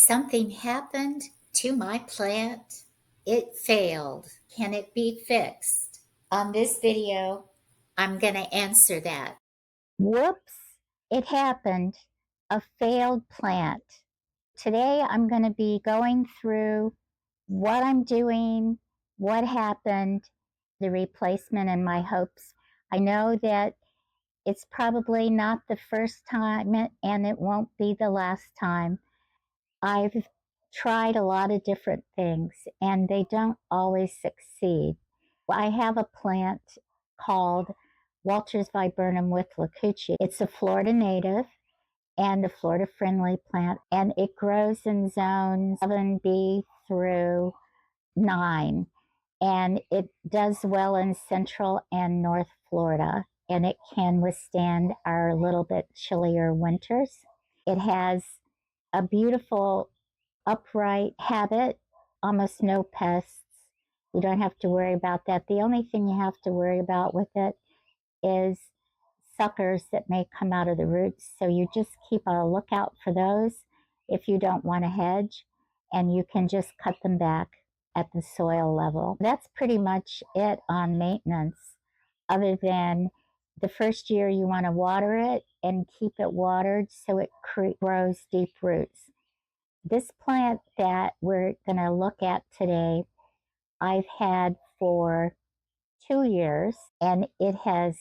Something happened to my plant. It failed. Can it be fixed? On this video, I'm going to answer that. Whoops, it happened. A failed plant. Today, I'm going to be going through what I'm doing, what happened, the replacement, and my hopes. I know that it's probably not the first time and it won't be the last time. I've tried a lot of different things and they don't always succeed. I have a plant called Walters viburnum with Lacucci. It's a Florida native and a Florida friendly plant, and it grows in zones 7B through 9. And it does well in central and north Florida, and it can withstand our little bit chillier winters. It has a beautiful upright habit, almost no pests. You don't have to worry about that. The only thing you have to worry about with it is suckers that may come out of the roots. So you just keep a lookout for those if you don't want to hedge, and you can just cut them back at the soil level. That's pretty much it on maintenance, other than the first year you want to water it and keep it watered so it grows deep roots. This plant that we're going to look at today, I've had for 2 years, and it has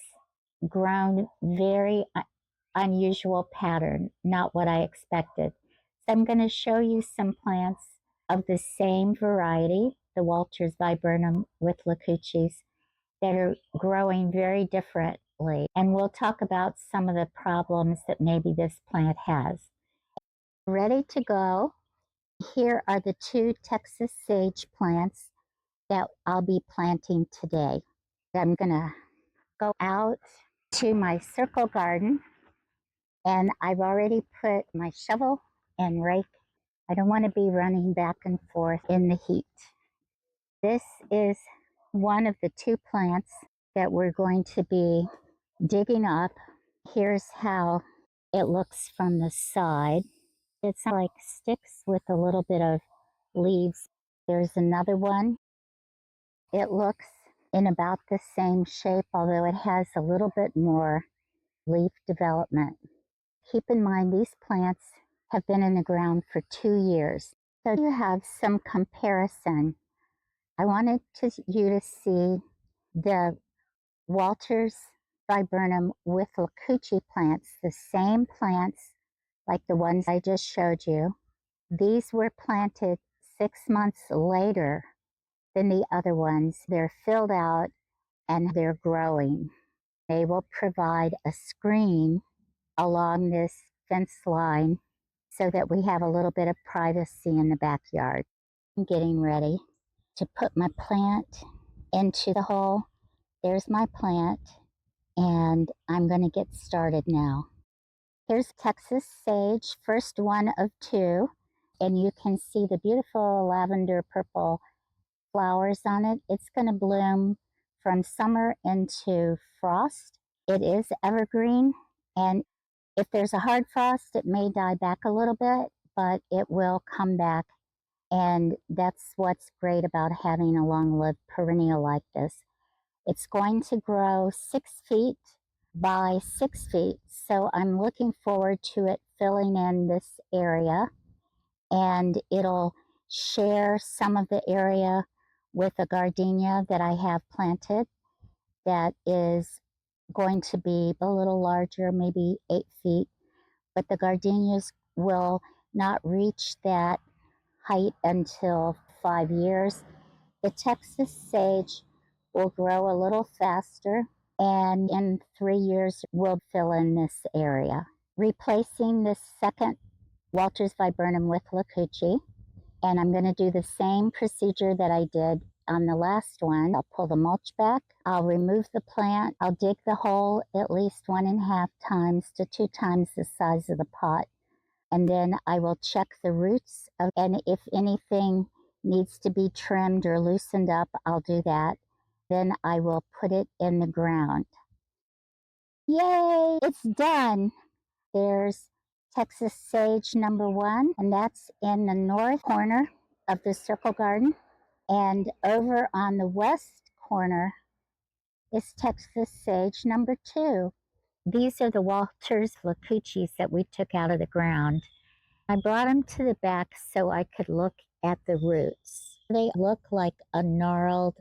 grown very unusual pattern, not what I expected. So I'm going to show you some plants of the same variety, the Walters viburnum with Lacucci's, that are growing very differently. And we'll talk about some of the problems that maybe this plant has. Ready to go. Here are the 2 Texas sage plants that I'll be planting today. I'm going to go out to my circle garden, and I've already put my shovel and rake. I don't want to be running back and forth in the heat. This is one of the 2 plants that we're going to be digging up. Here's how it looks from the side. It's like sticks with a little bit of leaves. There's another one. It looks in about the same shape, although it has a little bit more leaf development. Keep in mind, these plants have been in the ground for 2 years. So you have some comparison. I wanted you to see the Walters viburnum with Lacucci plants, the same plants like the ones I just showed you. These were planted 6 months later than the other ones. They're filled out and they're growing. They will provide a screen along this fence line so that we have a little bit of privacy in the backyard. I'm getting ready to put my plant into the hole. There's my plant, and I'm going to get started now. Here's Texas sage, first one of 2, and you can see the beautiful lavender purple flowers on it. It's going to bloom from summer into frost. It is evergreen, and if there's a hard frost, it may die back a little bit, but it will come back. And that's what's great about having a long-lived perennial like this. It's going to grow 6 feet by 6 feet. So I'm looking forward to it filling in this area, and it'll share some of the area with a gardenia that I have planted that is going to be a little larger, maybe 8 feet, but the gardenias will not reach that height until 5 years. The Texas sage will grow a little faster, and in 3 years will fill in this area. Replacing this second Walters viburnum with Lacucci, and I'm going to do the same procedure that I did on the last one. I'll pull the mulch back, I'll remove the plant, I'll dig the hole at least 1.5 times to 2 times the size of the pot, and then I will check the roots, and if anything needs to be trimmed or loosened up, I'll do that. Then I will put it in the ground. Yay, it's done. There's Texas sage number 1, and that's in the north corner of the circle garden. And over on the west corner is Texas sage number 2. These are the Walters Lacuccis that we took out of the ground. I brought them to the back so I could look at the roots. They look like a gnarled,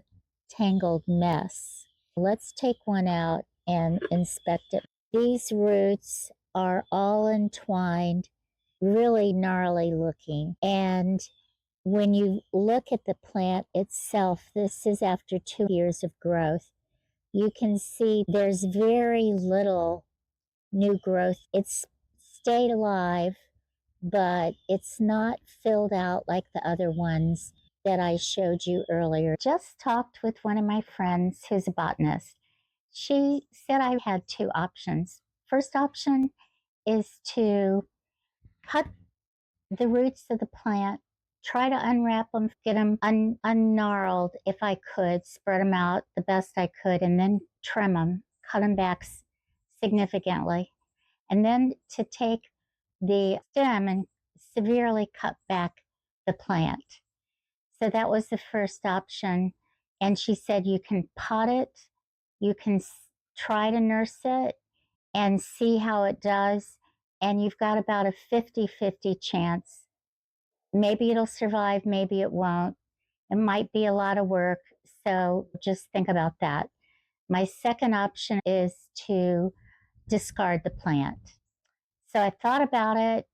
tangled mess. Let's take one out and inspect it. These roots are all entwined, really gnarly looking. And when you look at the plant itself, this is after 2 years of growth, you can see there's very little new growth. It's stayed alive, but it's not filled out like the other ones that I showed you earlier. Just talked with one of my friends who's a botanist. She said I had 2 options. First option is to cut the roots of the plant, try to unwrap them, get them ungnarled if I could, spread them out the best I could, and then trim them, cut them back significantly. And then to take the stem and severely cut back the plant. So that was the first option. And she said you can pot it, you can try to nurse it and see how it does. And you've got about a 50-50 chance. Maybe it'll survive, maybe it won't. It might be a lot of work. So just think about that. My second option is to discard the plant. So I thought about it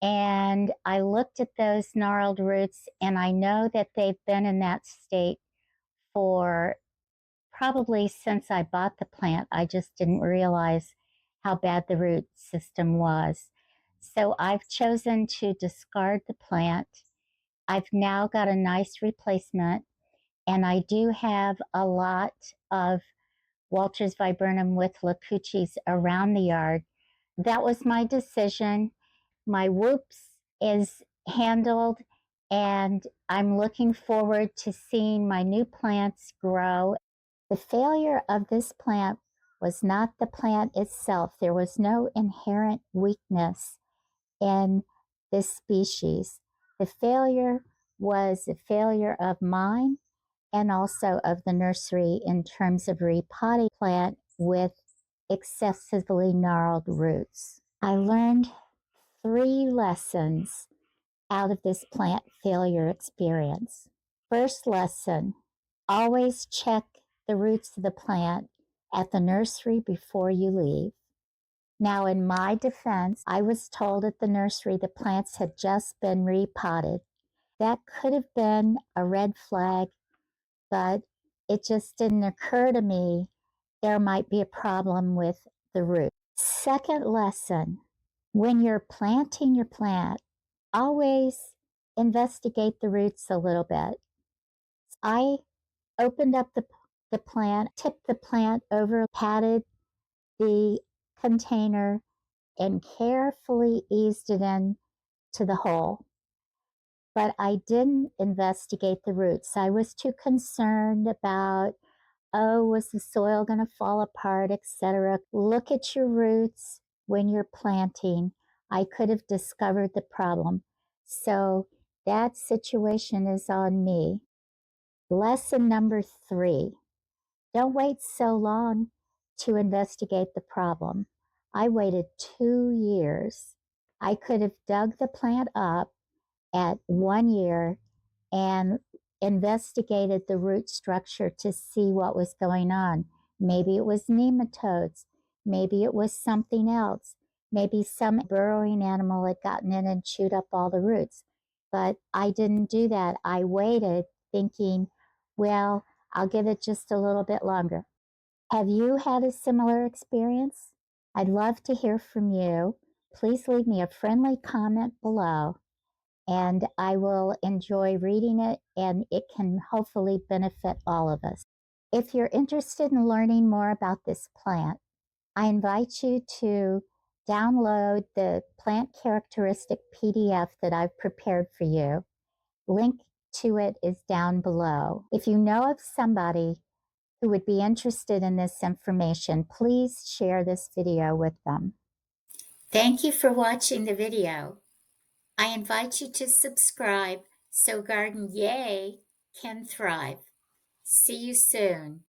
and I looked at those gnarled roots, and I know that they've been in that state for probably since I bought the plant. I just didn't realize how bad the root system was. So I've chosen to discard the plant. I've now got a nice replacement, and I do have a lot of Walters viburnum with Lacuccis around the yard. That was my decision. My whoops is handled, and I'm looking forward to seeing my new plants grow. The failure of this plant was not the plant itself. There was no inherent weakness in this species. The failure was a failure of mine and also of the nursery in terms of repotting plant with excessively gnarled roots. I learned 3 lessons out of this plant failure experience. First lesson, always check the roots of the plant at the nursery before you leave. Now, in my defense, I was told at the nursery the plants had just been repotted. That could have been a red flag, but it just didn't occur to me there might be a problem with the root. Second lesson, when you're planting your plant, always investigate the roots a little bit. I opened up the plant, tipped the plant over, patted the container, and carefully eased it in to the hole. But I didn't investigate the roots. I was too concerned about, oh, was the soil going to fall apart, etc. Look at your roots when you're planting. I could have discovered the problem. So that situation is on me. Lesson number 3, don't wait so long to investigate the problem. I waited 2 years. I could have dug the plant up at 1 year and investigated the root structure to see what was going on. Maybe it was nematodes. Maybe it was something else. Maybe some burrowing animal had gotten in and chewed up all the roots. But I didn't do that. I waited thinking, well, I'll give it just a little bit longer. Have you had a similar experience? I'd love to hear from you. Please leave me a friendly comment below, and I will enjoy reading it, and it can hopefully benefit all of us. If you're interested in learning more about this plant, I invite you to download the plant characteristic PDF that I've prepared for you. Link to it is down below. If you know of somebody who would be interested in this information, please share this video with them. Thank you for watching the video. I invite you to subscribe so Garden Yay can thrive. See you soon.